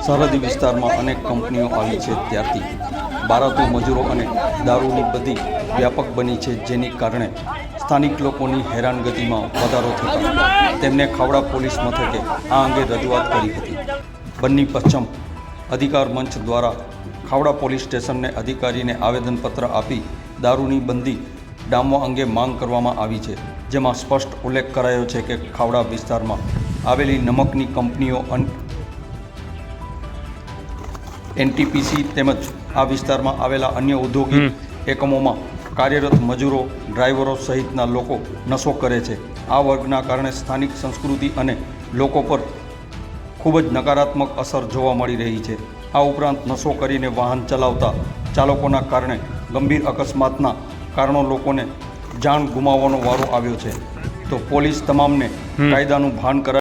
સરહદી વિસ્તારમાં અનેક કંપનીઓ આવી છે ત્યારથી બારાતુ મજૂરો અને દારૂની બધી વ્યાપક બની છે, જેની કારણે સ્થાનિક લોકોની હેરાનગતિમાં વધારો થતાં તેમને ખાવડા પોલીસ મથકે આ અંગે રજૂઆત કરી હતી. બન્ની પશ્ચિમ અધિકાર મંચ દ્વારા ખાવડા પોલીસ સ્ટેશનને અધિકારીને આવેદનપત્ર આપી દારૂની બંધી ડામવા અંગે માંગ કરવામાં આવી છે, જેમાં સ્પષ્ટ ઉલ્લેખ કરાયો છે કે ખાવડા વિસ્તારમાં આવેલી નમકની કંપનીઓ એનટીપીસી તેમજ આ વિસ્તારમાં આવેલા અન્ય ઔદ્યોગિક એકમોમાં કાર્યરત મજૂરો, ડ્રાઈવરો સહિતના લોકો નશો કરે છે. આ વર્ગના કારણે સ્થાનિક સંસ્કૃતિ અને લોકો પર ખૂબ જ નકારાત્મક અસર જોવા મળી રહી છે. આ ઉપરાંત નશો કરીને વાહન ચલાવતા ચાલકોના કારણે ગંભીર અકસ્માતના કારણો લોકોને જાન ગુમાવવાનો વારો આવ્યો છે. તો પોલીસ તમામને કાયદાનું ભાન કરાવી